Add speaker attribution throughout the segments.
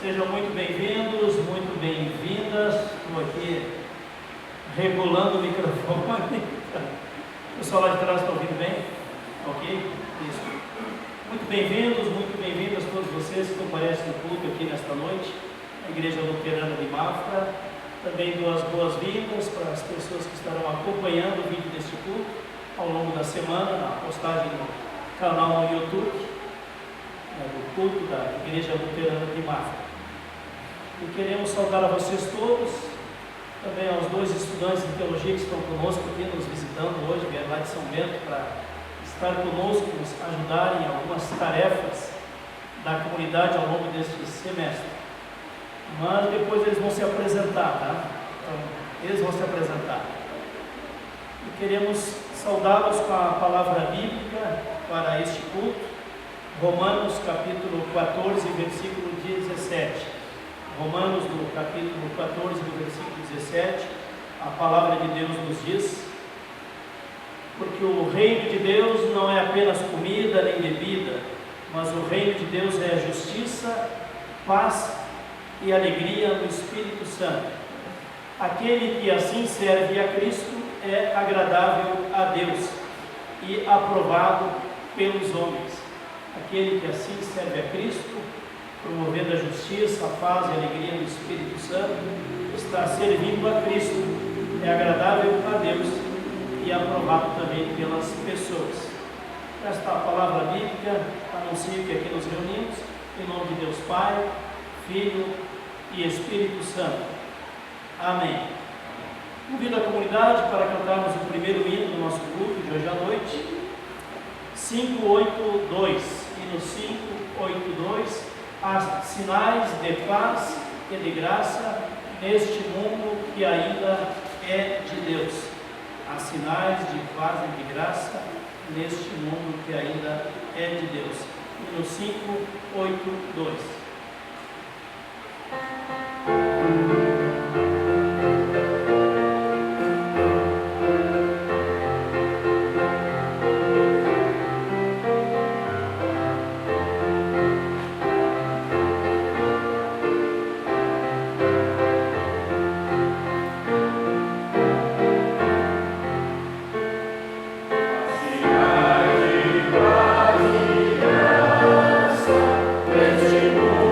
Speaker 1: Sejam muito bem-vindos, muito bem-vindas. Estou aqui regulando o microfone. O pessoal lá de trás está ouvindo bem? Ok? Isso. Muito bem-vindos, muito bem-vindas todos vocês que comparecem no culto aqui nesta noite, a Igreja Luterana de Mafra. Também dou as boas-vindas para as pessoas que estarão acompanhando o vídeo deste culto ao longo da semana, na postagem no canal no YouTube, do culto da Igreja Luterana de Mafra. E queremos saudar a vocês todos, também aos dois estudantes de teologia que estão conosco aqui, nos visitando hoje, vieram lá de São Bento para estar conosco, nos ajudarem em algumas tarefas da comunidade ao longo deste semestre. Mas depois eles vão se apresentar, tá? Então, eles vão se apresentar. E queremos saudá-los com a palavra bíblica para este culto, Romanos capítulo 14, versículo 17. Romanos, no capítulo 14, do versículo 17, a palavra de Deus nos diz: porque o reino de Deus não é apenas comida nem bebida, mas o reino de Deus é justiça, paz e alegria no Espírito Santo. Aquele que assim serve a Cristo é agradável a Deus e aprovado pelos homens. Aquele que assim serve a Cristo, promovendo a justiça, a paz e a alegria no Espírito Santo, está servindo a Cristo, é agradável a Deus e aprovado também pelas pessoas. Esta palavra bíblica anuncia que aqui nos reunimos em nome de Deus Pai, Filho e Espírito Santo. Amém. Convido a comunidade para cantarmos o primeiro hino do nosso culto de hoje à noite, 582, hino 582, há sinais de paz e de graça neste mundo que ainda é de Deus. Há sinais de paz e de graça neste mundo que ainda é de Deus. No 582.
Speaker 2: Este mundo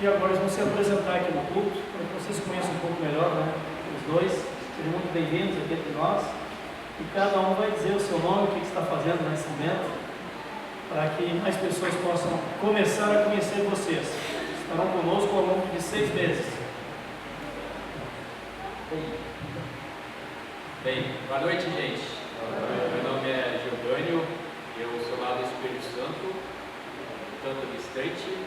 Speaker 1: E agora eles vão se apresentar aqui no culto, para que vocês conheçam um pouco melhor, né? Os dois, sejam muito bem-vindos aqui entre nós. E cada um vai dizer o seu nome, o que está fazendo nesse momento, para que mais pessoas possam começar a conhecer vocês. Estarão conosco ao longo de 6 meses.
Speaker 2: Bem, boa noite, gente. Meu nome é Giovânio, eu sou lá do Espírito Santo, tanto distante.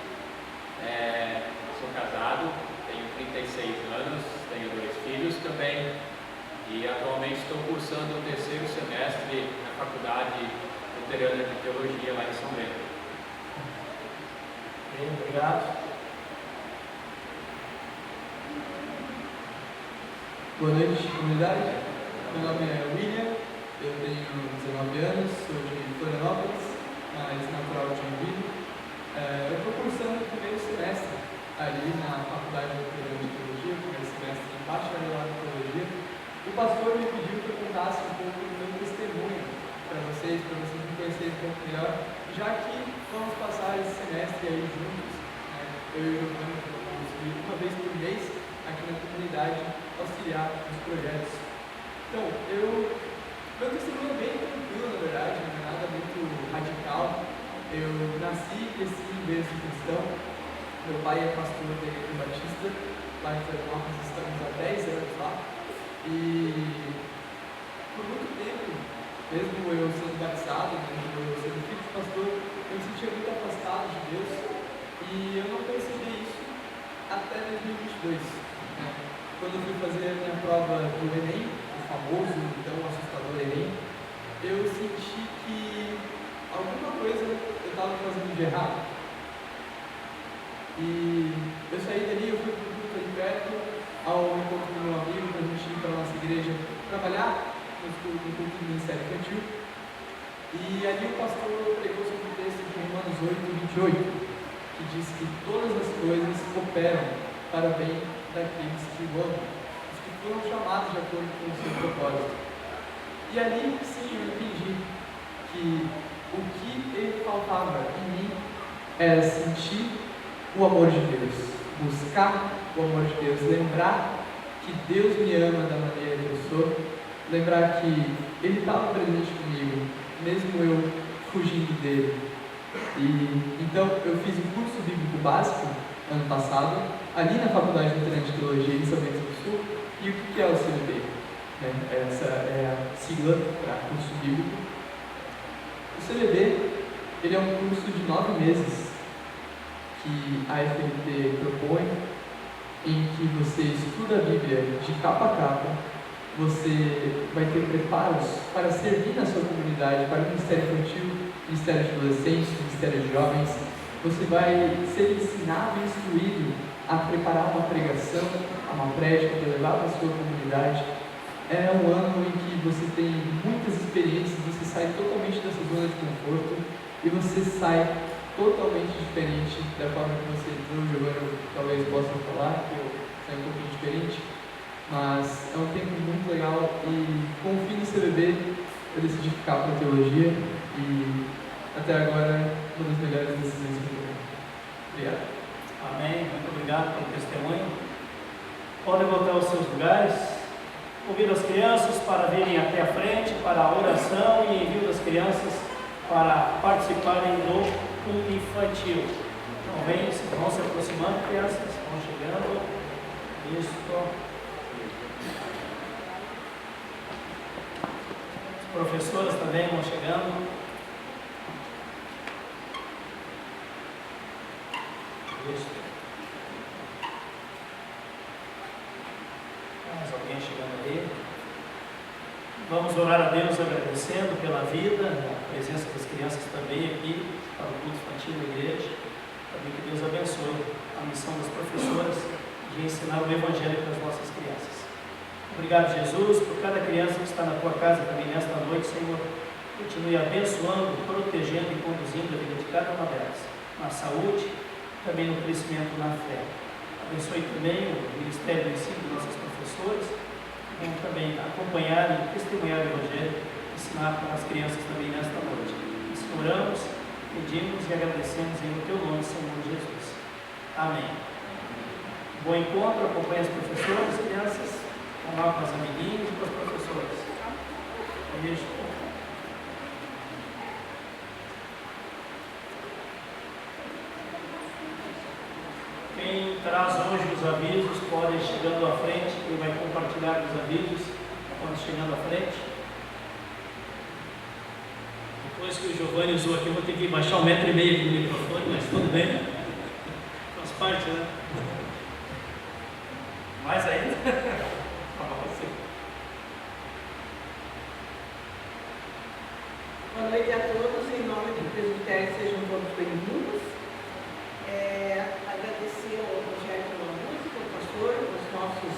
Speaker 2: Sou casado, tenho 36 anos, tenho 2 filhos também e atualmente estou cursando o 3º semestre na Faculdade Luterana de Teologia lá em São Bento.
Speaker 1: Bem, obrigado.
Speaker 3: Boa noite, comunidade. Meu nome é William, eu tenho 19 anos, sou de Florianópolis, mas natural de Joinville. Eu estou cursando o 1º semestre ali na Faculdade Luterana de Teologia, o 1º semestre em Bacharelado em Teologia. O pastor me pediu que eu contasse um pouco do meu testemunho para vocês me conhecerem um pouco melhor, já que vamos passar esse semestre aí juntos, né? Eu e o Giovanni vamos vir uma vez por mês aqui na comunidade auxiliar nos projetos. Então, meu testemunho é bem tranquilo, na verdade, não é nada muito radical. Eu nasci e cresci em berço cristão. Meu pai é pastor da Igreja Batista, lá em Florianópolis, estamos há 10 anos lá. E por muito tempo, mesmo eu sendo batizado, mesmo eu sendo filho de pastor, eu me sentia muito afastado de Deus. E eu não percebi isso até 2022. Né? Quando eu fui fazer a minha prova do Enem, o famoso, então assustador Enem, eu senti que alguma coisa eu estava fazendo de errado. E eu saí dali, eu fui para o culto ali perto, ao encontro do meu amigo, para a gente ir para a nossa igreja trabalhar no culto do Ministério Infantil. E ali o pastor pregou sobre o texto de Romanos 8, 28, que diz que todas as coisas cooperam para o bem daqueles que o amam, os que foram chamados de acordo com o seu propósito. E ali, sim, eu entendi que o que faltava em mim era sentir o amor de Deus, buscar o amor de Deus, lembrar que Deus me ama da maneira que eu sou, lembrar que Ele estava presente comigo, mesmo eu fugindo dele. E então eu fiz um curso bíblico básico ano passado, ali na Faculdade Luterana de Teologia em São Bento do Sul. E o que é o CBB? Essa é a sigla para curso bíblico. O CBB, ele é um curso de 9 meses que a FLT propõe, em que você estuda a Bíblia de capa a capa, você vai ter preparos para servir na sua comunidade, para o Ministério Infantil, Ministério de Adolescentes, Ministério de Jovens. Você vai ser ensinado e instruído a preparar uma pregação, uma prédica para levar para a sua comunidade. É um ano em que você tem muitas experiências, você sai totalmente dessa zona de conforto e você sai totalmente diferente da forma que você entrou. O Giovanni talvez possa falar, que eu saio um pouquinho diferente, mas é um tempo muito legal e com o fim do CBB eu decidi ficar para a teologia e até agora uma das melhores decisões que eu tomei. Obrigado.
Speaker 1: Amém, muito obrigado pelo testemunho. Podem voltar aos seus lugares. Convido as crianças para virem até a frente para a oração e envio das crianças para participarem do culto infantil. Então vão se aproximando, crianças, vão chegando. Isso. As professoras também vão chegando. Isso. Mais alguém chegando ali. Vamos orar a Deus agradecendo pela vida, a presença das crianças também aqui, para o culto infantil da igreja. Também que Deus abençoe a missão das professoras de ensinar o Evangelho para as nossas crianças. Obrigado, Jesus, por cada criança que está na tua casa também nesta noite, Senhor. Continue abençoando, protegendo e conduzindo a vida de cada uma delas, na saúde, também no crescimento na fé. Abençoe também o Ministério do Ensino de nossas professoras, vão também acompanhar e testemunhar o Evangelho, ensinar para as crianças também nesta noite. Oramos, pedimos e agradecemos em teu nome, Senhor Jesus. Amém. Bom encontro, acompanhe as professoras, crianças, vão lá com as amiguinhas e com as professoras. Beijo. Quem traz hoje os avisos pode ir chegando à frente, quem vai compartilhar os avisos, pode chegando à frente. Depois que o Giovanni usou aqui, eu vou ter que baixar 1,5 metro aqui no microfone, mas tudo bem. Faz parte, né? Mais ainda?
Speaker 4: Boa noite a todos, em nome do presbitério, sejam todos bem-vindos. Agradecer ao Rogério pela música, ao pastor, aos nossos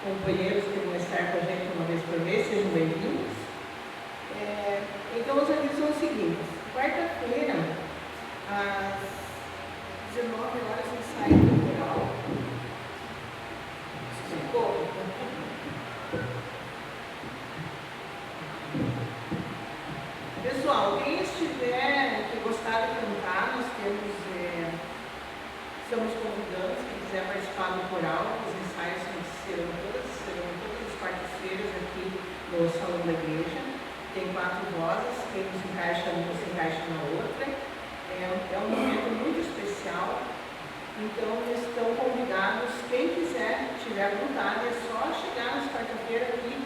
Speaker 4: companheiros que vão estar com a gente uma vez por mês, sejam bem-vindos. Então, os avisos são os seguintes: quarta-feira, às 19 horas, ensaio cultural. Pessoal, quem estiver, que gostar de cantar, nós estamos convidando, quem quiser participar do coral, os ensaios serão todas as quartas-feiras aqui no Salão da Igreja. Tem 4 vozes, quem não se encaixa numa, se encaixa na outra. É um momento muito especial, então estão convidados, quem quiser, tiver vontade, é só chegar nas quarta-feira aqui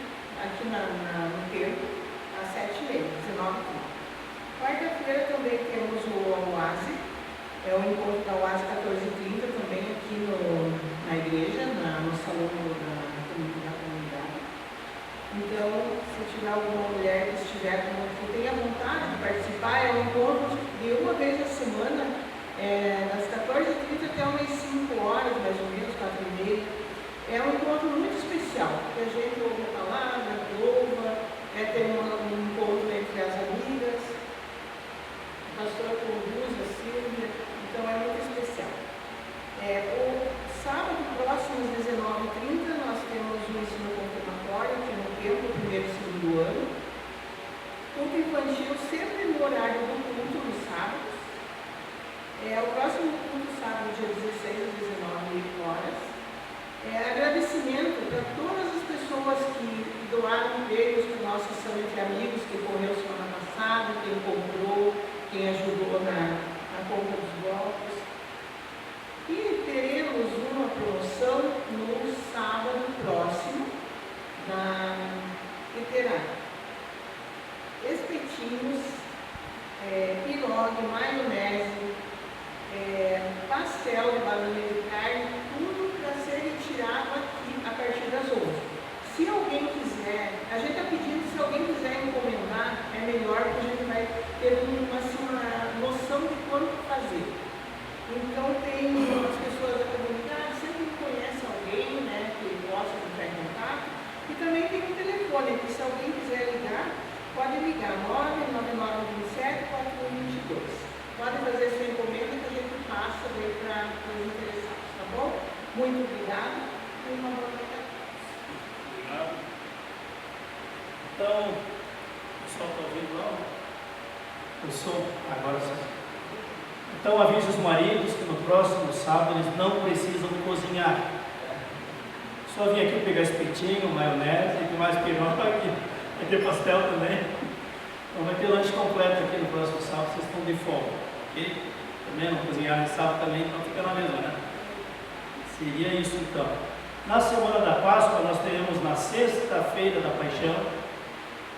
Speaker 4: no templo, às 7h30, 19h30. Quarta-feira também temos o OASE, é o encontro da OASE 14h30, também aqui na igreja, no salão da comunidade. Então, se tiver alguma mulher que tenha vontade de participar, é um encontro de uma vez a semana, das 14h30 até umas 5 horas, mais ou menos, 4h30. É um encontro muito especial, porque a gente ouve a palavra, louva, tem um encontro entre as amigas, o pastor conduz a Sílvia, então é muito especial. O sábado próximo, às 19h30, nós temos um ensino confirmatório aqui no templo, primeiro e segundo ano. Culto infantil sempre no horário do culto, nos sábados. O próximo culto, sábado, dia 16 às 19h. Agradecimento para todas as pessoas que doaram prêmios para o nosso São Entre Amigos, que correu semana passada, quem comprou, quem ajudou na compra dos blocos. E teremos uma promoção no sábado próximo, que terá espetinhos, pirogue, maionese, pastel de balinha de carne, tudo para ser retirado aqui a partir das 11. Se alguém quiser, a gente está pedindo, se alguém quiser encomendar, é melhor, porque a gente vai ter uma noção de quanto fazer. Então, tem as pessoas da comunidade, sempre conhece alguém, né, que possa entrar em contato. E também tem um telefone, que se alguém quiser ligar, pode ligar 99927-4122. Pode fazer sua encomenda que a gente passa para os interessados, tá bom? Muito obrigado e uma boa noite a todos.
Speaker 1: Obrigado. Então, o pessoal está ouvindo lá? O som, agora sim. Então, avise os maridos que no próximo sábado eles não precisam cozinhar. Só vim aqui pegar espetinho, maionese, e mais pirão aqui. Vai ter pastel também. Então vai ter lanche completo aqui no próximo sábado, vocês estão de folga, ok? Também não cozinhar no sábado também, então fica na mesma, né? Seria isso então. Na semana da Páscoa nós teremos na sexta-feira da Paixão,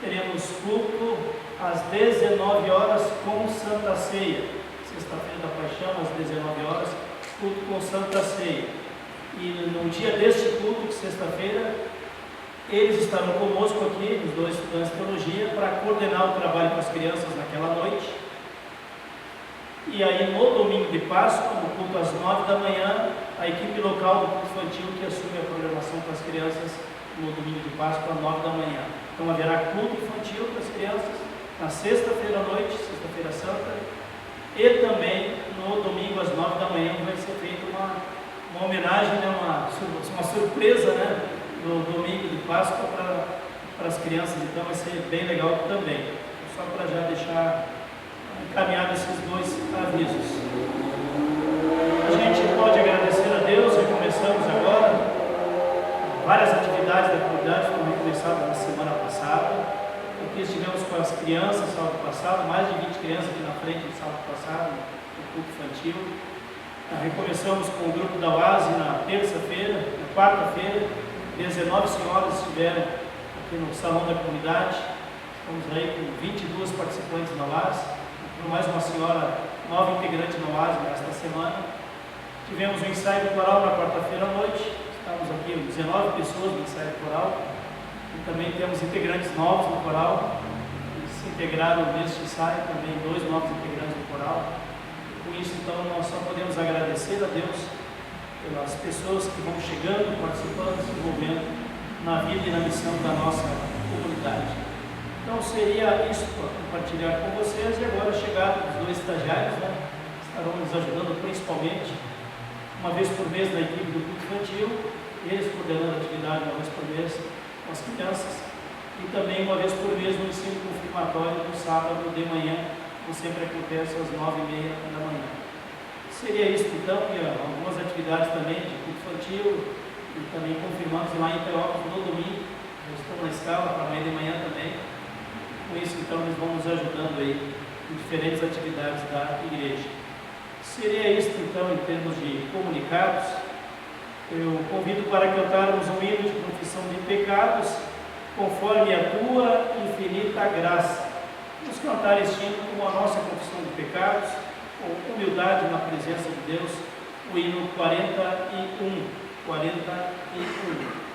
Speaker 1: teremos culto às 19h com Santa Ceia. Sexta-feira da Paixão, às 19h, culto com Santa Ceia. E no dia deste culto, de sexta-feira, eles estarão conosco aqui, os 2 estudantes de teologia, para coordenar o trabalho com as crianças naquela noite. E aí, no domingo de Páscoa, no culto às 9h, a equipe local do culto infantil que assume a programação para as crianças no domingo de Páscoa, às 9h. Então, haverá culto infantil para as crianças na sexta-feira à noite, sexta-feira santa, e também no domingo às 9h vai ser feita uma homenagem, né, uma surpresa, né, no domingo de Páscoa para as crianças, então vai ser bem legal também. Só para já deixar encaminhado esses 2 avisos. A gente pode agradecer a Deus, recomeçamos crianças sábado passado, mais de 20 crianças aqui na frente no sábado passado, no culto infantil. Recomeçamos com o grupo da UASE na terça-feira, na quarta-feira, 19 senhoras estiveram aqui no salão da comunidade. Estamos aí com 22 participantes na UASE, mais uma senhora nova integrante na UASE nesta semana. Tivemos um ensaio coral na quarta-feira à noite, estamos aqui 19 pessoas no ensaio coral, e também temos integrantes novos no coral, que se integraram neste ensaio, também 2 novos integrantes no coral. Com isso, então, nós só podemos agradecer a Deus pelas pessoas que vão chegando, participando, se envolvendo na vida e na missão da nossa comunidade. Então, seria isso para compartilhar com vocês. E agora chegaram os 2 estagiários, né? Estarão nos ajudando principalmente uma vez por mês na equipe do culto infantil, eles coordenando a atividade uma vez por mês com as crianças, e também uma vez por mês no ensino confirmatório no sábado de manhã, que sempre acontece às 9h30 da manhã. Seria isso então, e algumas atividades também de culto infantil, e também confirmamos lá em Perópolis no domingo. Eu estou na escala para amanhã de manhã também. Com isso, então, eles vão nos ajudando aí em diferentes atividades da igreja. Seria isso então em termos de comunicados. Eu convido para cantarmos um hino de confissão de pecados, conforme a tua infinita graça. Vamos cantar este hino com a nossa confissão de pecados, com humildade na presença de Deus, o hino 41. 41.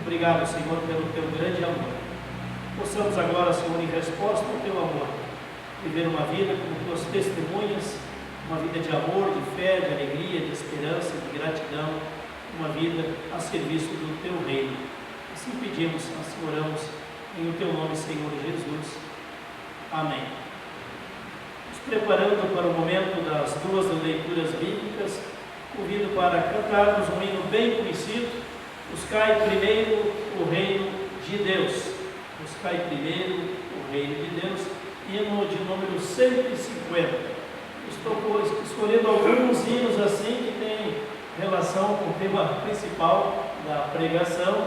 Speaker 1: Obrigado, Senhor, pelo teu grande amor. Possamos agora, Senhor, em resposta ao teu amor, viver uma vida como tuas testemunhas, uma vida de amor, de fé, de alegria, de esperança, de gratidão, uma vida a serviço do teu reino. Assim pedimos, assim oramos, em o teu nome, Senhor Jesus. Amém. Nos preparando para o momento das duas leituras bíblicas, convido para cantarmos um hino bem conhecido, Buscai primeiro o reino de Deus. Buscai primeiro o reino de Deus, hino de número 150. Estou escolhendo alguns hinos assim que têm relação com o tema principal da pregação,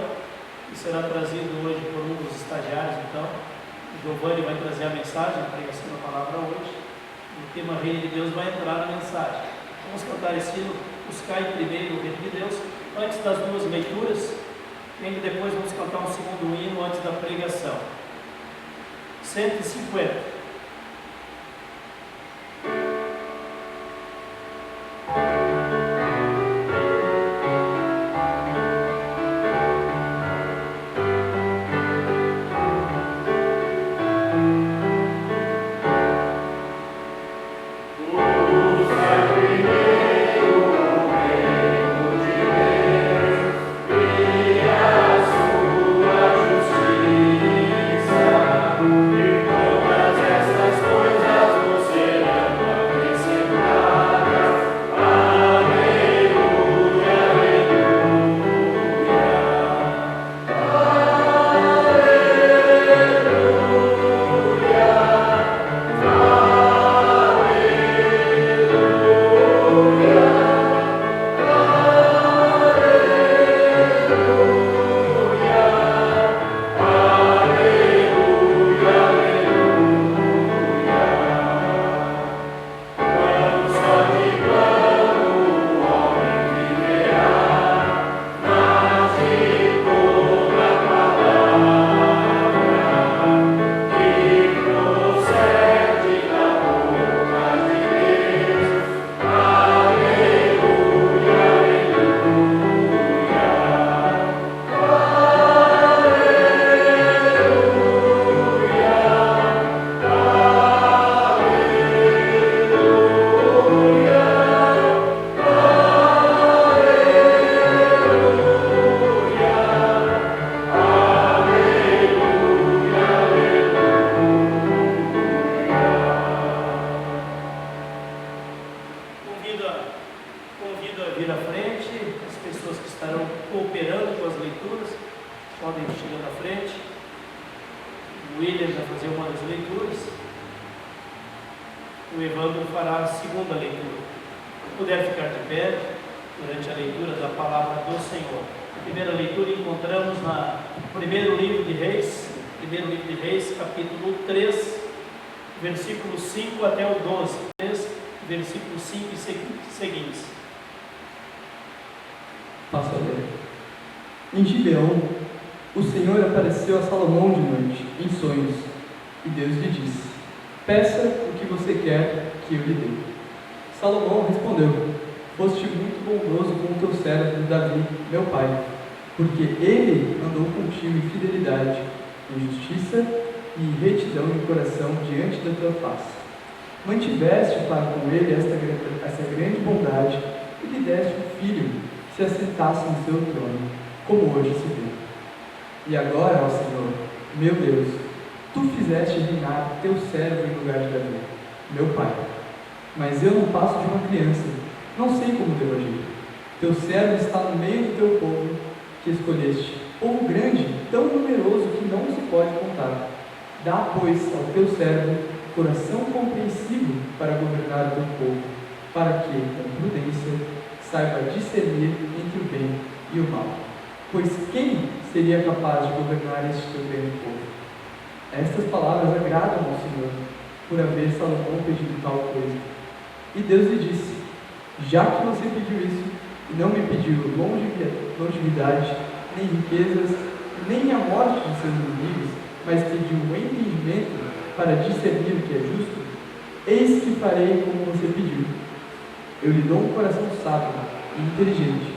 Speaker 1: que será trazido hoje por um dos estagiários. Então, o Giovanni vai trazer a mensagem, a pregação da palavra hoje. O tema Reino de Deus vai entrar na mensagem. Vamos cantar esse hino, Buscai primeiro o reino de Deus, antes das duas leituras, e depois vamos cantar um segundo hino antes da pregação. 150. Convido a vir à frente, as pessoas que estarão cooperando com as leituras podem ir chegando à frente. O William vai fazer uma das leituras, o Evandro fará a segunda leitura. Se puder ficar de pé durante a leitura da palavra do Senhor. A primeira leitura encontramos no primeiro livro de Reis, capítulo 3, versículos 5 até o 12. 3, versículos 5 e seguintes.
Speaker 3: Passo a ler. Em Gibeão, o Senhor apareceu a Salomão de noite, em sonhos, e Deus lhe disse: peça o que você quer que eu lhe dê. Salomão respondeu: foste muito bondoso com o teu servo Davi, meu pai, porque ele andou contigo em fidelidade, em justiça e retidão de coração diante da tua face. Mantiveste para com ele essa grande bondade e lhe deste um filho que se assentasse em seu trono, como hoje se vê. E agora, ó Senhor, meu Deus, tu fizeste reinar teu servo em lugar de Davi, meu pai. Mas eu não passo de uma criança, não sei como devo agir. Teu servo está no meio do teu povo que escolheste, povo grande, tão numeroso que não se pode contar. Dá, pois, ao teu servo coração compreensivo para governar o teu povo, para que, com prudência, saiba discernir entre o bem e o mal. Pois quem seria capaz de governar este teu grande povo? Estas palavras agradam ao Senhor, por haver Salomão pedido tal coisa. E Deus lhe disse: já que você pediu isso, e não me pediu longevidade, nem riquezas, nem a morte de seus inimigos, mas pediu um entendimento para discernir o que é justo, eis que farei como você pediu. Eu lhe dou um coração sábio e inteligente,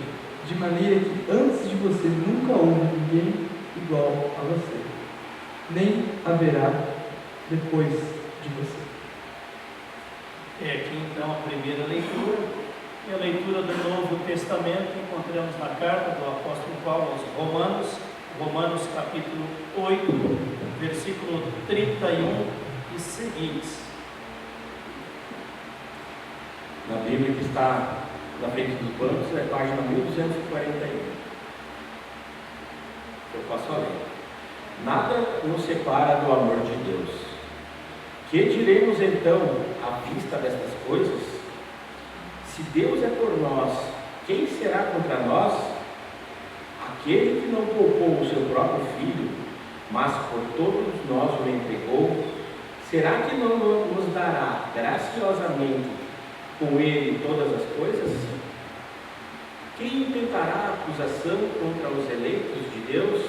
Speaker 3: de maneira que antes de você nunca houve ninguém igual a você, nem haverá depois de você.
Speaker 1: É aqui então a primeira leitura, e a leitura do Novo Testamento encontramos na carta do apóstolo Paulo aos Romanos, Romanos capítulo 8, versículo 31 e seguintes.
Speaker 5: Na Bíblia que está na frente dos bancos, é página 1241. Eu passo a ler. Nada nos separa do amor de Deus. Que diremos então à vista destas coisas? Se Deus é por nós, quem será contra nós? Aquele que não poupou o seu próprio Filho, mas por todos nós o entregou, será que não nos dará graciosamente com ele todas as coisas? Quem intentará acusação contra os eleitos de Deus?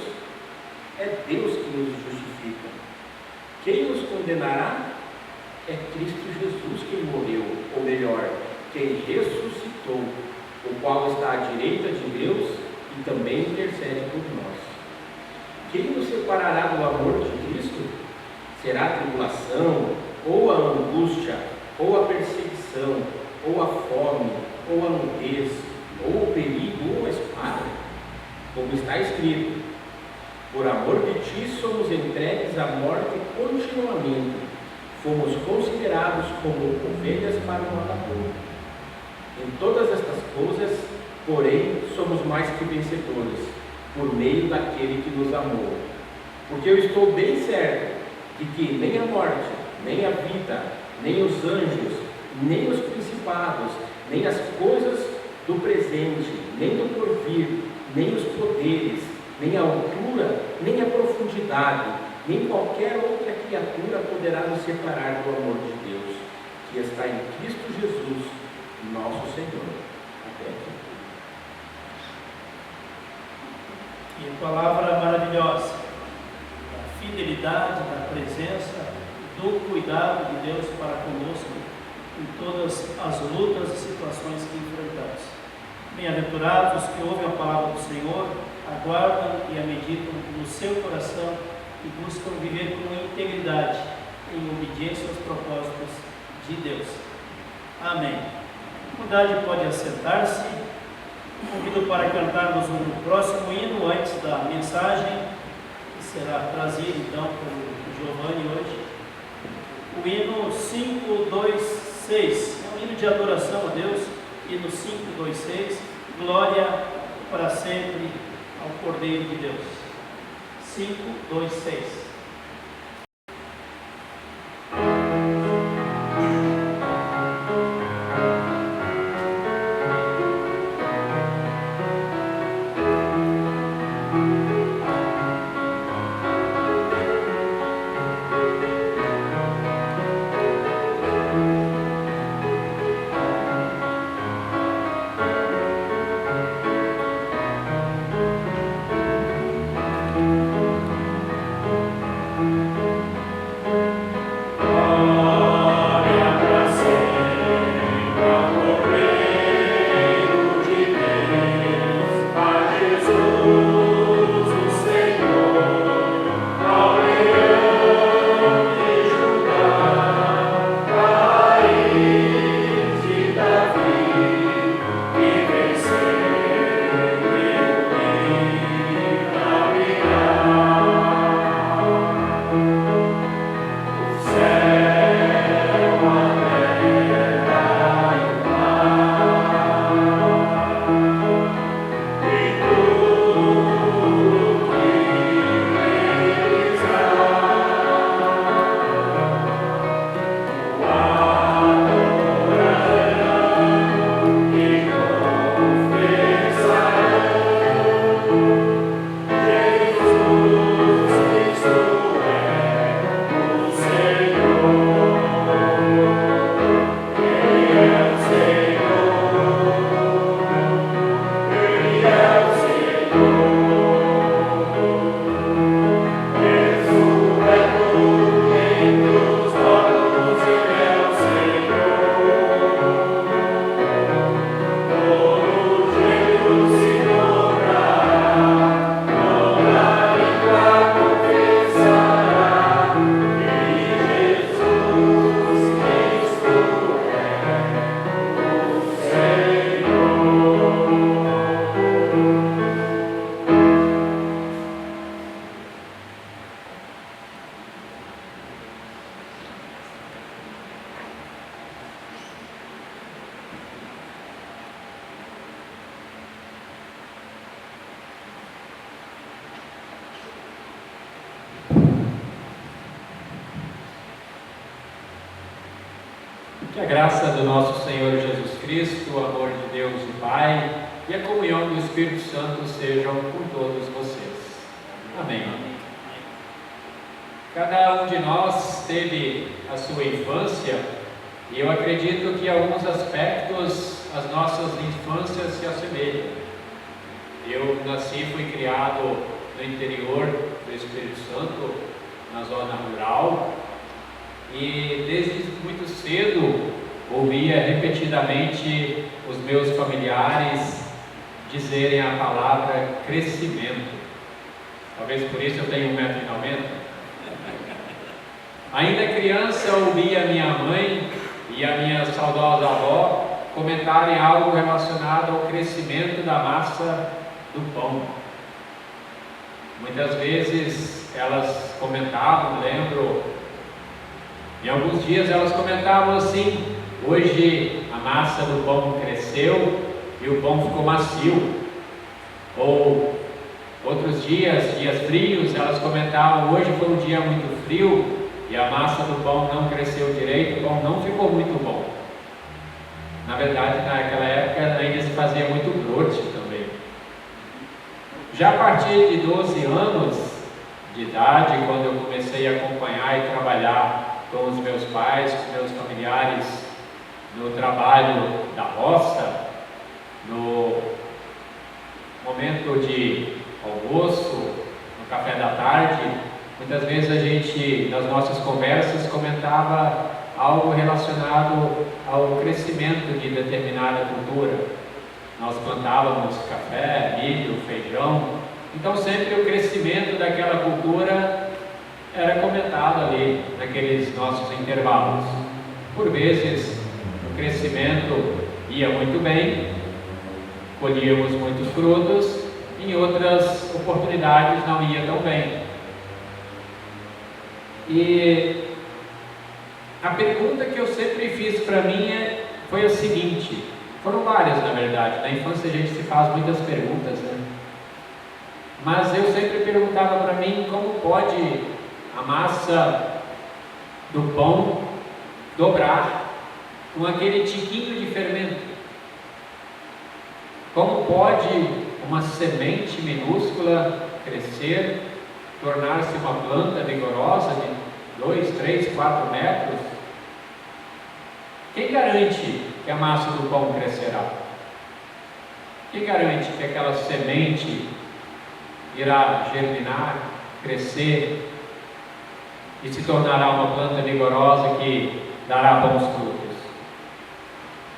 Speaker 5: É Deus que nos justifica. Quem nos condenará? É Cristo Jesus quem morreu, ou melhor, quem ressuscitou, o qual está à direita de Deus e também intercede por nós. Quem nos separará do amor de Cristo? Será a tribulação, ou a angústia, ou a perseguição, ou a fome, ou a nudez, ou o perigo, ou a espada? Como está escrito: por amor de ti somos entregues à morte continuamente, fomos considerados como ovelhas para o matador. Em todas estas coisas, porém, somos mais que vencedores, por meio daquele que nos amou. Porque eu estou bem certo de que nem a morte, nem a vida, nem os anjos, nem os principados, nem as coisas do presente, nem do porvir, nem os poderes, nem a altura, nem a profundidade, nem qualquer outra criatura poderá nos separar do amor de Deus, que está em Cristo Jesus, nosso Senhor. Até aqui.
Speaker 1: E palavra maravilhosa, da fidelidade, da presença, do cuidado de Deus para conosco em todas as lutas e situações que enfrentamos. Bem-aventurados os que ouvem a palavra do Senhor, aguardam e a meditam no seu coração e buscam viver com integridade, em obediência aos propósitos de Deus. Amém. A comunidade pode assentar-se. Convido para cantarmos um próximo hino antes da mensagem, que será trazido então por Giovanni hoje. O hino 526, é um hino de adoração a Deus, hino 526, glória para sempre ao Cordeiro de Deus. 526.
Speaker 2: Que a graça do nosso Senhor Jesus Cristo, o amor de Deus o Pai e a comunhão do Espírito Santo sejam com todos vocês. Amém. Cada um de nós teve a sua infância e eu acredito que em alguns aspectos as nossas infâncias se assemelham. Eu nasci e fui criado no interior do Espírito Santo, na zona rural, e desde muito cedo ouvia repetidamente os meus familiares dizerem a palavra crescimento. Talvez por isso eu tenho 1,90 m. Ainda criança ouvia minha mãe e a minha saudosa avó comentarem algo relacionado ao crescimento da massa do pão. Muitas vezes elas comentavam, lembro, em alguns dias elas comentavam assim: hoje a massa do pão cresceu e o pão ficou macio. Ou outros dias frios, elas comentavam: hoje foi um dia muito frio e a massa do pão não cresceu direito, o pão não ficou muito bom. Na verdade, naquela época ainda se fazia muito brote também. Já a partir de 12 anos de idade, quando eu comecei a acompanhar e trabalhar com os meus pais, com meus familiares no trabalho da roça, no momento de almoço, no café da tarde, muitas vezes a gente, nas nossas conversas, comentava algo relacionado ao crescimento de determinada cultura. Nós plantávamos café, milho, feijão, então sempre o crescimento daquela cultura era comentado ali, naqueles nossos intervalos. Por vezes, o crescimento ia muito bem, colhíamos muitos frutos, em outras oportunidades não ia tão bem. E a pergunta que eu sempre fiz para mim foi a seguinte, foram várias na verdade, na infância a gente se faz muitas perguntas, né? Mas eu sempre perguntava para mim como pode a massa do pão dobrar com aquele tiquinho de fermento. Como pode uma semente minúscula crescer, tornar-se uma planta vigorosa de 2, 3, 4 metros? Quem garante que a massa do pão crescerá? Quem garante que aquela semente irá germinar, crescer e se tornará uma planta vigorosa que dará bons frutos?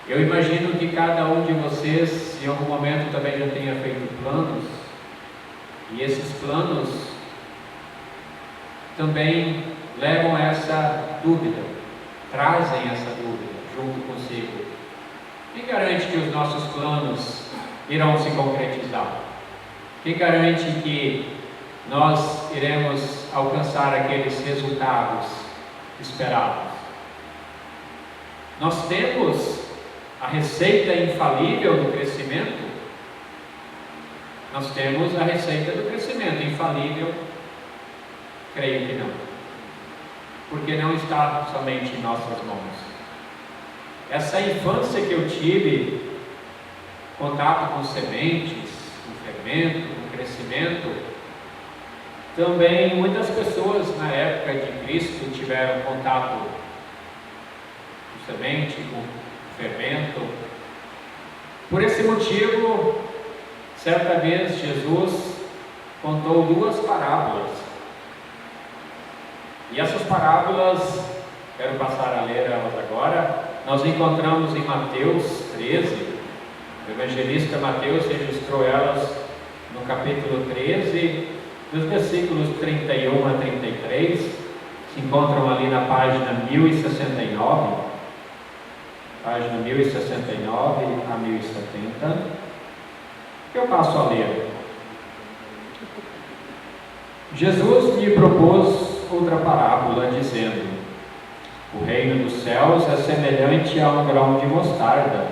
Speaker 2: Eu imagino que cada um de vocês, em algum momento, também já tenha feito planos, e esses planos também levam essa dúvida, trazem essa dúvida junto consigo. Quem garante que os nossos planos irão se concretizar? Quem garante que nós iremos alcançar aqueles resultados esperados? Nós temos a receita infalível do crescimento? Nós temos a receita do crescimento infalível? Creio que não, porque não está somente em nossas mãos. Essa infância que eu tive, contato com sementes, com fermento, com crescimento, também muitas pessoas na época de Cristo tiveram contato com semente, com fermento. Por esse motivo, certa vez Jesus contou 2 parábolas. E essas parábolas, quero passar a ler elas agora, nós encontramos em Mateus 13. O evangelista Mateus registrou elas no capítulo 13, dos versículos 31 a 33, se encontram ali na página 1069, página 1069 a 1070, que eu passo a ler. Jesus lhe propôs outra parábola, dizendo: o reino dos céus é semelhante a um grão de mostarda,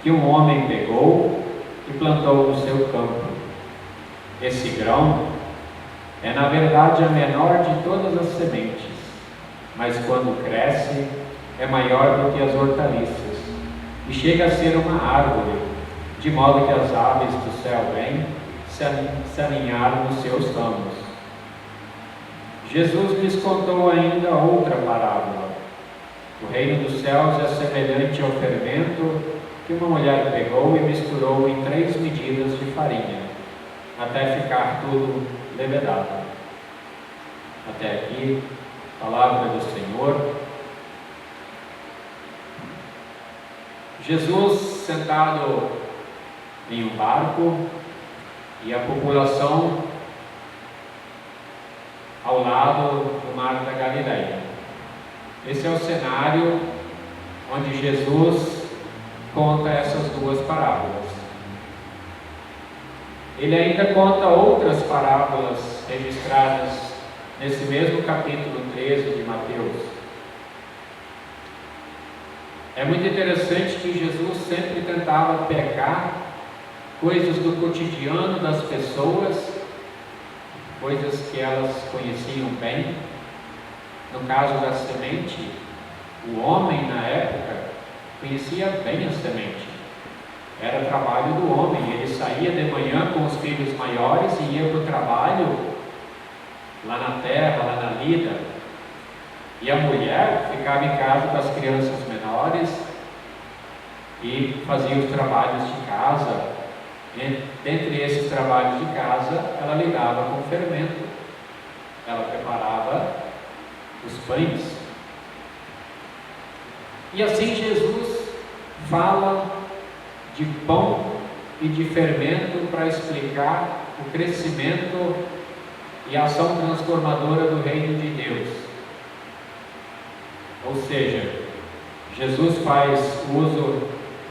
Speaker 2: que um homem pegou e plantou no seu campo. Esse grão é na verdade a menor de todas as sementes, mas quando cresce
Speaker 6: é maior do que as hortaliças, e chega a ser uma árvore, de modo que as aves do céu vêm se alinhar nos seus ramos. Jesus lhes contou ainda outra parábola. O reino dos céus é semelhante ao fermento que uma mulher pegou e misturou em 3 medidas de farinha, até ficar tudo levedado. Até aqui, palavra do Senhor. Jesus sentado em um barco e a população ao lado do mar da Galileia. Esse é o cenário onde Jesus conta essas 2 parábolas. Ele ainda conta outras parábolas registradas nesse mesmo capítulo 13 de Mateus. É muito interessante que Jesus sempre tentava pegar coisas do cotidiano das pessoas, coisas que elas conheciam bem. No caso da semente, o homem na época conhecia bem a semente. Era trabalho do homem. Ele saía de manhã com os filhos maiores e ia para o trabalho, lá na terra, lá na lida. E a mulher ficava em casa com as crianças menores e fazia os trabalhos de casa. Dentre esses trabalhos de casa, ela lidava com o fermento. Ela preparava os pães. E assim Jesus fala de pão e de fermento para explicar o crescimento e a ação transformadora do reino de Deus. Ou seja, Jesus faz uso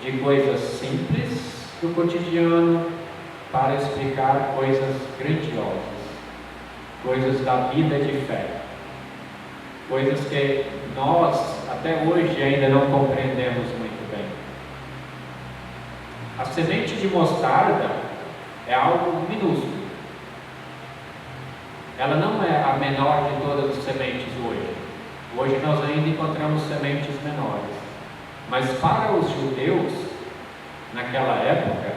Speaker 6: de coisas simples do cotidiano para explicar coisas grandiosas, coisas da vida de fé, coisas que nós até hoje ainda não compreendemos muito bem. A semente de mostarda é algo minúsculo. Ela não é a menor de todas as sementes hoje. Hoje nós ainda encontramos sementes menores. Mas para os judeus, naquela época,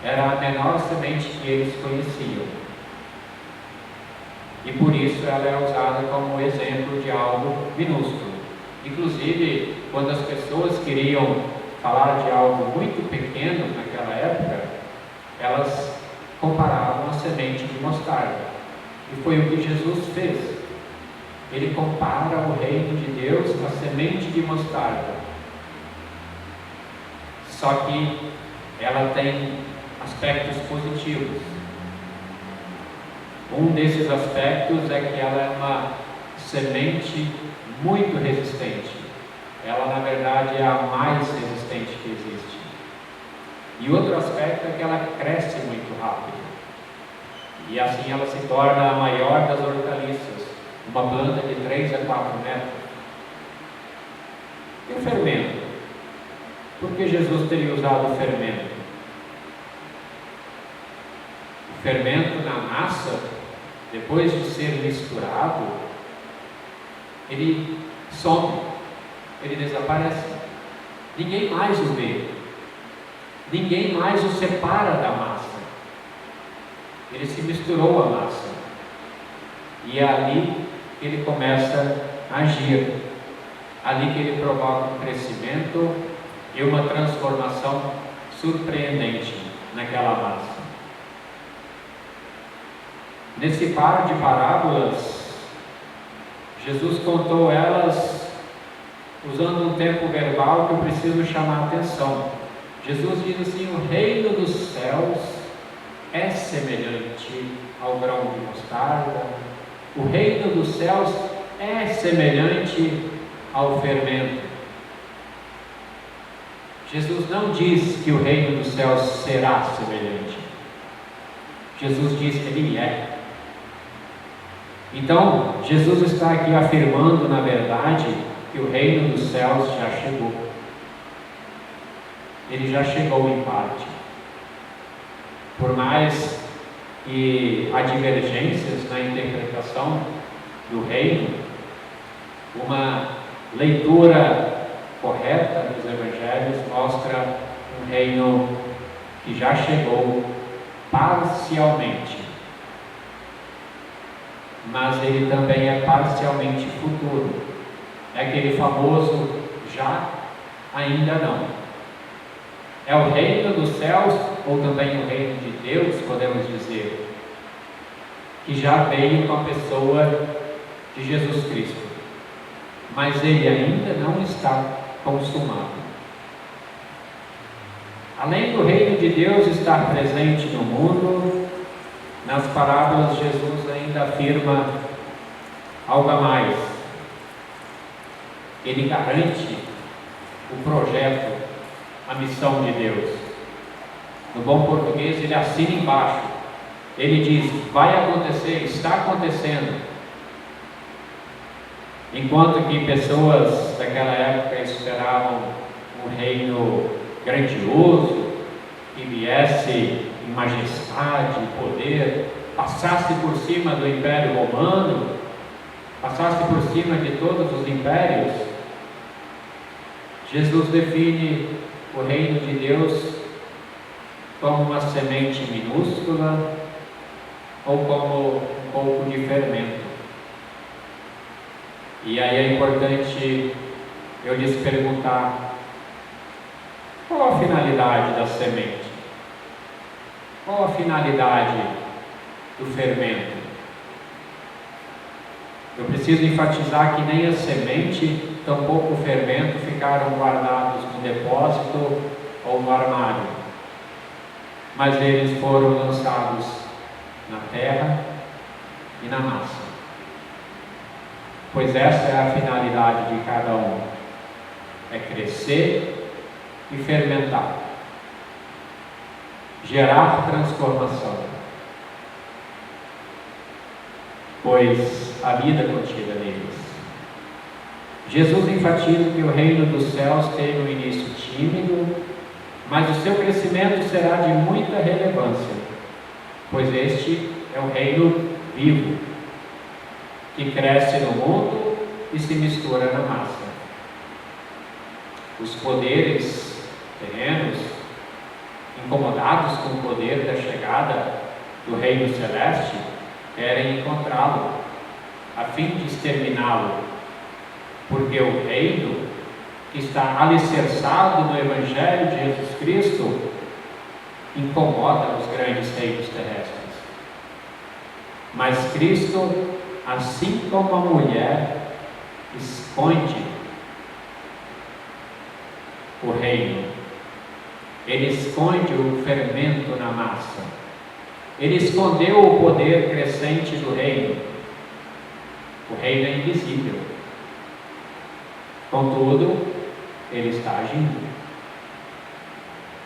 Speaker 6: era a menor semente que eles conheciam. E por isso ela é usada como exemplo de algo minúsculo. Inclusive, quando as pessoas queriam falar de algo muito pequeno naquela época, elas comparavam a semente de mostarda. E foi o que Jesus fez. Ele compara o reino de Deus à semente de mostarda. Só que ela tem aspectos positivos. Um desses aspectos é que ela é uma semente muito resistente. Ela, na verdade, é a mais resistente que existe. E outro aspecto é que ela cresce muito rápido. E assim ela se torna a maior das hortaliças, uma planta de 3 a 4 metros. E o fermento? Por que Jesus teria usado o fermento? O fermento na massa, depois de ser misturado, ele some, ele desaparece. Ninguém mais o vê. Ninguém mais o separa da massa. Ele se misturou à massa. E é ali que ele começa a agir. Ali que ele provoca um crescimento e uma transformação surpreendente naquela massa. Nesse par de parábolas, Jesus contou elas usando um tempo verbal que eu preciso chamar a atenção. Jesus diz assim: o reino dos céus é semelhante ao grão de mostarda. O reino dos céus é semelhante ao fermento. Jesus não diz que o reino dos céus será semelhante. Jesus diz que ele é. Então, Jesus está aqui afirmando, na verdade, que o reino dos céus já chegou. Ele já chegou em parte. Por mais que há divergências na interpretação do reino, uma leitura correta dos evangelhos mostra um reino que já chegou parcialmente, mas ele também é parcialmente futuro. É aquele famoso já, ainda não. É o reino dos céus, ou também o reino de Deus, podemos dizer, que já veio com a pessoa de Jesus Cristo, mas ele ainda não está consumado. Além do reino de Deus estar presente no mundo, nas parábolas Jesus ainda afirma algo a mais. Ele garante o projeto, a missão de Deus. No bom português, ele assina embaixo. Ele diz: vai acontecer, está acontecendo. Enquanto que pessoas daquela época esperavam um reino grandioso, que viesse em majestade, poder, passasse por cima do Império Romano, passasse por cima de todos os impérios, Jesus define o reino de Deus como uma semente minúscula ou como um pouco de fermento. E aí é importante eu lhes perguntar: qual a finalidade da semente? Qual a finalidade do fermento? Eu preciso enfatizar que nem a semente, tampouco o fermento ficaram guardados no depósito ou no armário, mas eles foram lançados na terra e na massa, pois essa é a finalidade de cada um: é crescer e fermentar, gerar transformação, pois a vida contida neles. Jesus enfatiza que o reino dos céus tem um início tímido, mas o seu crescimento será de muita relevância, pois este é o reino vivo, que cresce no mundo e se mistura na massa. Os poderes terrenos, incomodados com o poder da chegada do reino celeste, querem encontrá-lo, a fim de exterminá-lo, porque o reino que está alicerçado no Evangelho de Jesus Cristo incomoda os grandes reinos terrestres. Mas Cristo, assim como a mulher esconde o reino, ele esconde o fermento na massa, ele escondeu o poder crescente do reino. O reino é invisível, contudo, ele está agindo.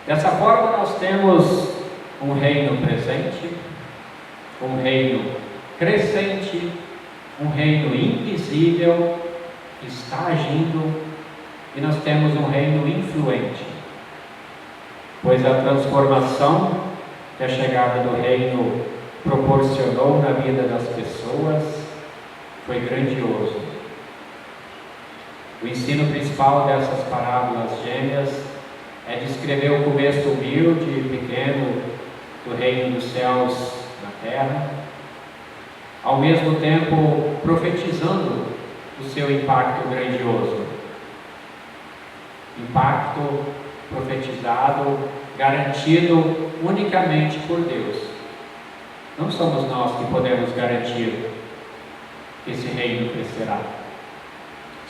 Speaker 6: Dessa forma, nós temos um reino presente, um reino crescente, um reino invisível que está agindo, e nós temos um reino influente, pois a transformação que a chegada do reino proporcionou na vida das pessoas foi grandioso. O ensino principal dessas parábolas gêmeas é descrever o começo humilde e pequeno do reino dos céus na terra, ao mesmo tempo profetizando o seu impacto grandioso. Impacto profetizado, garantido unicamente por Deus. Não somos nós que podemos garantir que esse reino crescerá.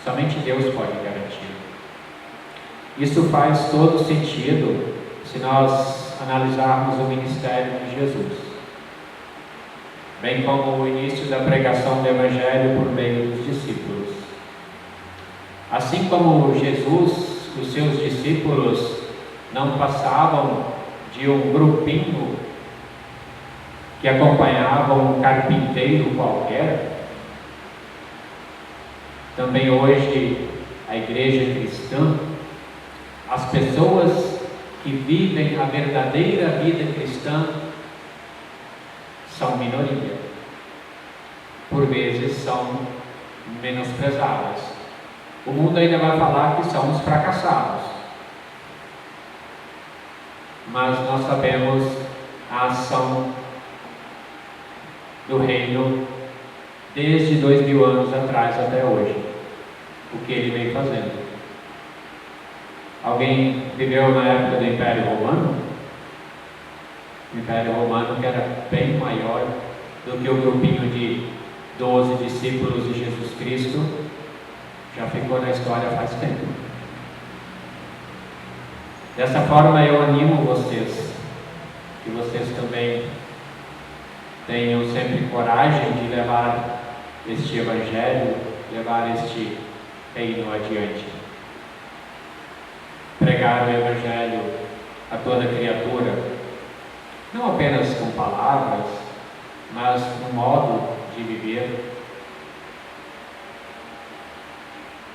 Speaker 6: Somente Deus pode garantir. Isso faz todo sentido se nós analisarmos o ministério de Jesus, bem como o início da pregação do Evangelho por meio dos discípulos. Assim como Jesus, os seus discípulos não passavam de um grupinho que acompanhavam um carpinteiro qualquer, também hoje a igreja cristã, as pessoas que vivem a verdadeira vida cristã são minoria, por vezes são menosprezadas, o mundo ainda vai falar que somos fracassados. Mas nós sabemos a ação do reino desde 2000 anos atrás até hoje, o que ele vem fazendo. Alguém viveu na época do Império Romano? O Império Romano, que era bem maior do que o grupinho de 12 discípulos de Jesus Cristo, já ficou na história faz tempo. Dessa forma eu animo vocês, que vocês também tenham sempre coragem de levar este Evangelho, levar este reino adiante. Pregar o Evangelho a toda criatura, não apenas com palavras, mas no modo de viver.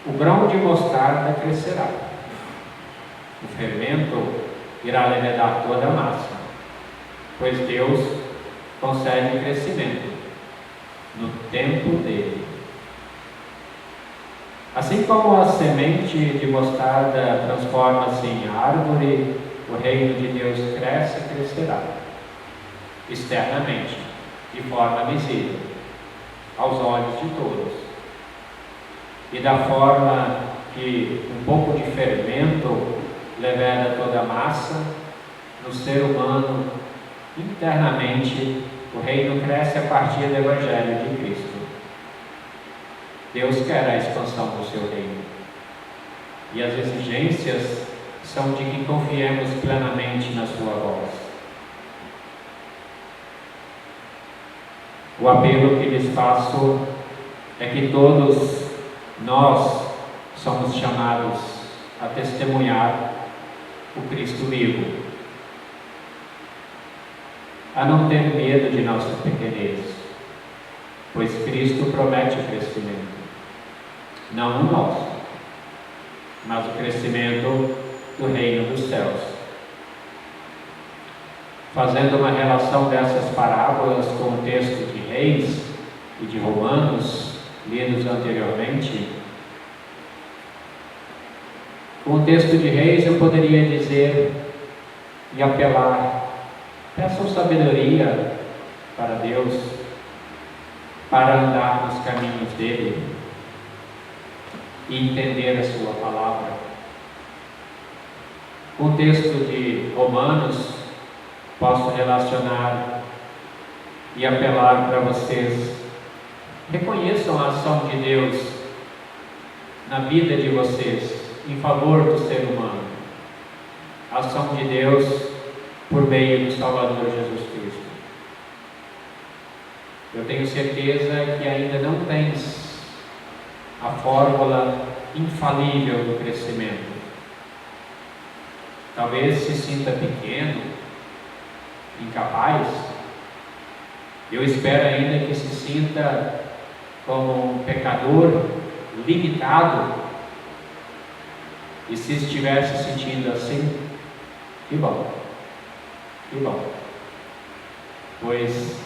Speaker 6: O grão de mostarda crescerá, o fermento irá levedar toda a massa, pois Deus concede crescimento no tempo dele. Assim como a semente de mostarda transforma-se em árvore, o reino de Deus cresce e crescerá, externamente, de forma visível, aos olhos de todos. E da forma que um pouco de fermento leveda toda a massa, no ser humano, internamente, o reino cresce a partir do Evangelho de Cristo. Deus quer a expansão do seu reino. E as exigências são de que confiemos plenamente na sua voz. O apelo que lhes faço é que todos nós somos chamados a testemunhar o Cristo vivo, a não ter medo de nossa pequenez, pois Cristo promete o crescimento, não o nosso, mas o crescimento do reino dos céus. Fazendo uma relação dessas parábolas com o texto de Reis e de Romanos, lidos anteriormente, com o texto de Reis eu poderia dizer e apelar: peçam sabedoria para Deus, para andar nos caminhos dele e entender a sua palavra. Com o texto de Romanos, posso relacionar e apelar para vocês: reconheçam a ação de Deus na vida de vocês, em favor do ser humano. A ação de Deus por meio do Salvador Jesus Cristo. Eu tenho certeza que ainda não tens a fórmula infalível do crescimento. Talvez se sinta pequeno, incapaz. Eu espero ainda que se sinta como um pecador limitado. E se estiver se sentindo assim, que bom, que bom. Pois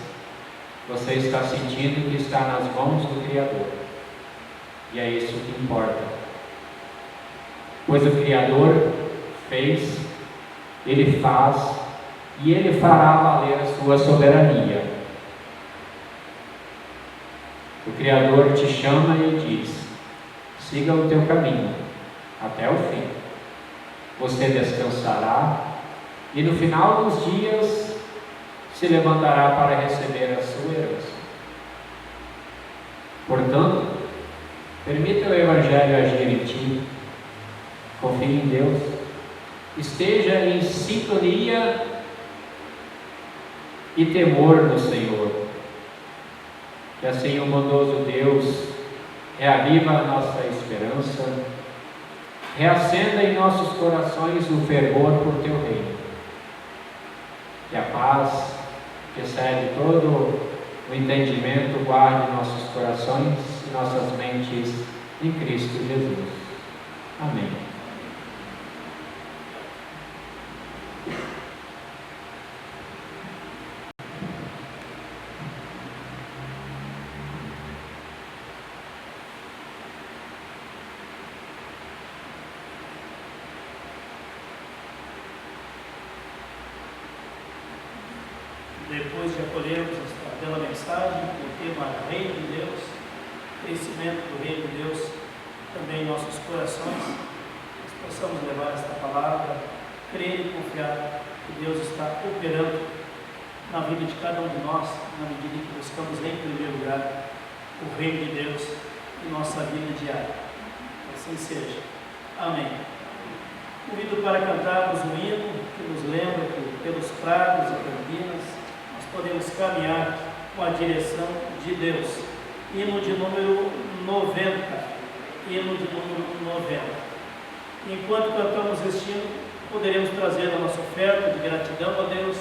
Speaker 6: você está sentindo que está nas mãos do Criador. E é isso que importa. Pois o Criador fez, Ele faz e Ele fará valer a sua soberania. O Criador te chama e diz: siga o teu caminho até o fim. Você descansará e no final dos dias se levantará para receber a sua herança. Portanto, permita o Evangelho agir em ti. Confie em Deus. Esteja em sintonia e temor no Senhor. Que assim o bondoso Deus reaviva a nossa esperança, reacenda em nossos corações o fervor por teu reino. Que a paz, que excede todo o entendimento, guarde nossos corações e nossas mentes em Cristo Jesus. Amém.
Speaker 1: depois de acolhermos esta bela mensagem, o tema Reino de Deus, crescimento do Reino de Deus também em nossos corações, nós possamos levar esta palavra, crer e confiar que Deus está operando na vida de cada um de nós, na medida em que buscamos em primeiro lugar o Reino de Deus em nossa vida diária. Assim seja. Amém. Convido para cantarmos um hino que nos lembra que pelos prados e campinas nós podemos caminhar com a direção de Deus. Hino de número 90. Hino de número 90. Enquanto cantamos este hino, poderemos trazer a nossa oferta de gratidão a Deus,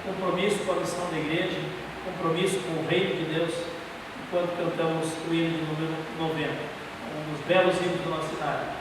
Speaker 1: compromisso com a missão da igreja, compromisso com o Reino de Deus, enquanto cantamos o hino de número 90, um dos belos hinos do nosso cenário.
Speaker 5: Amém.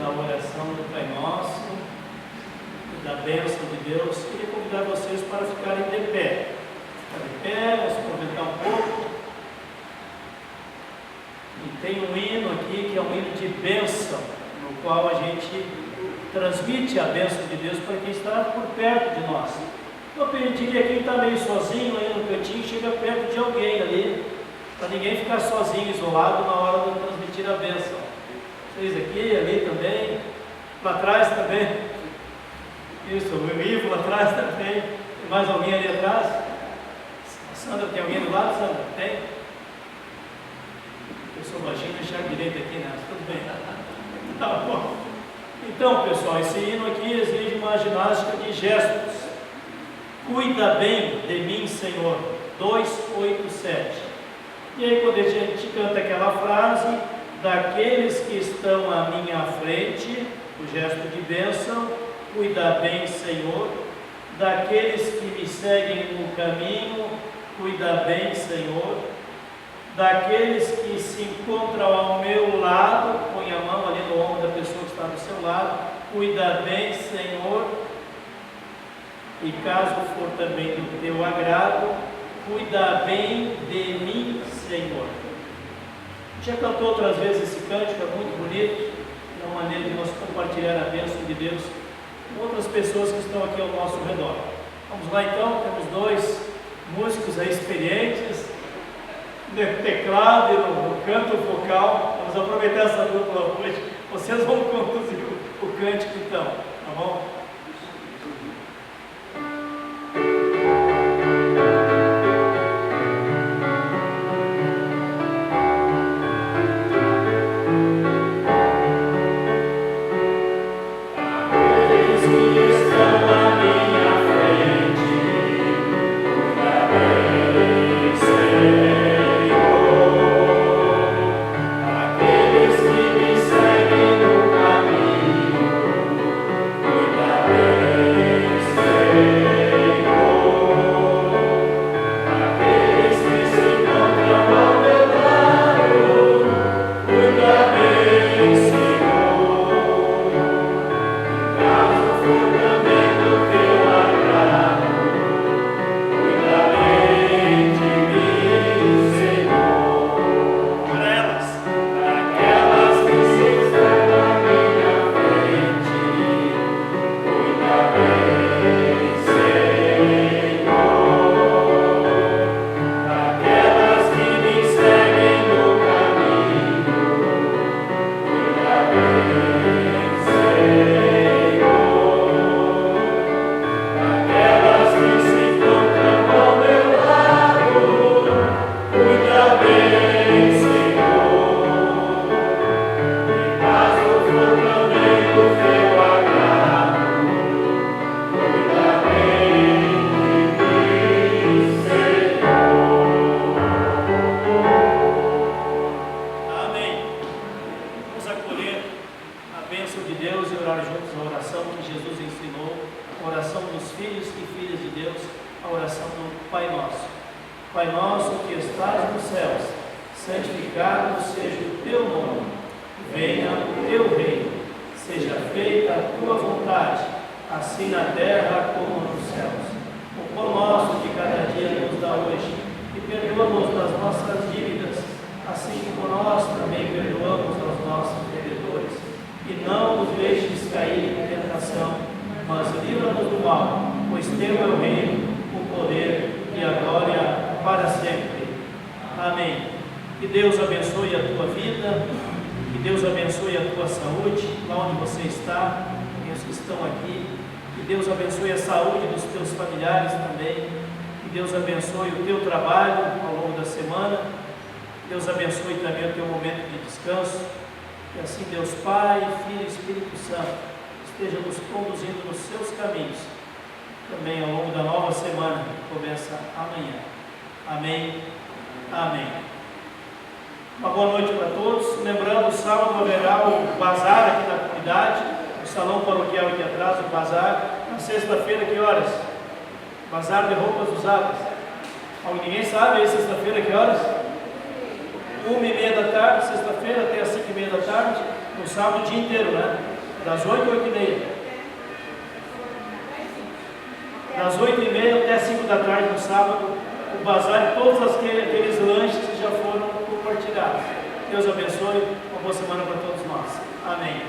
Speaker 1: da oração do Pai Nosso, da bênção de Deus, queria convidar vocês para ficarem de pé. Ficar de pé, vamos aproveitar um pouco. E tem um hino aqui que é um hino de bênção, no qual a gente transmite a bênção de Deus para quem está por perto de nós. Eu pediria quem está meio sozinho aí no cantinho, chega perto de alguém ali, para ninguém ficar sozinho, isolado na hora de transmitir a bênção. Vocês aqui, ali também, lá atrás também. Isso, o Ivo lá atrás também. Tem mais alguém ali atrás? A Sandra, tem alguém do lado, Sandra? Tem? Eu sou baixinho, deixar direito aqui, né? Tudo bem. Tá bom. Então, pessoal, esse hino aqui exige uma ginástica de gestos. Cuida bem de mim, Senhor. 287. E aí, quando a gente canta aquela frase, daqueles que estão à minha frente, o gesto de bênção, cuida bem, Senhor. Daqueles que me seguem no caminho, cuida bem, Senhor. Daqueles que se encontram ao meu lado, põe a mão ali no ombro da pessoa que está do seu lado, cuida bem, Senhor. E caso for também do teu agrado, cuida bem de mim, Senhor. Já cantou outras vezes esse cântico, é muito bonito, é uma maneira de nós compartilhar a bênção de Deus com outras pessoas que estão aqui ao nosso redor. Vamos lá então, temos dois músicos aí experientes, no teclado e no canto vocal. Vamos aproveitar essa dupla hoje. Vocês vão conduzir o cântico então, tá bom? Ninguém sabe aí sexta-feira que horas? 1h30 da tarde, sexta-feira até as 5h30 da tarde. No sábado o dia inteiro, né? Das 8 às 8h30. Das 8h30 até 5 da tarde no sábado, o bazar e todos aqueles lanches que já foram compartilhados. Deus abençoe, uma boa semana para todos nós. Amém.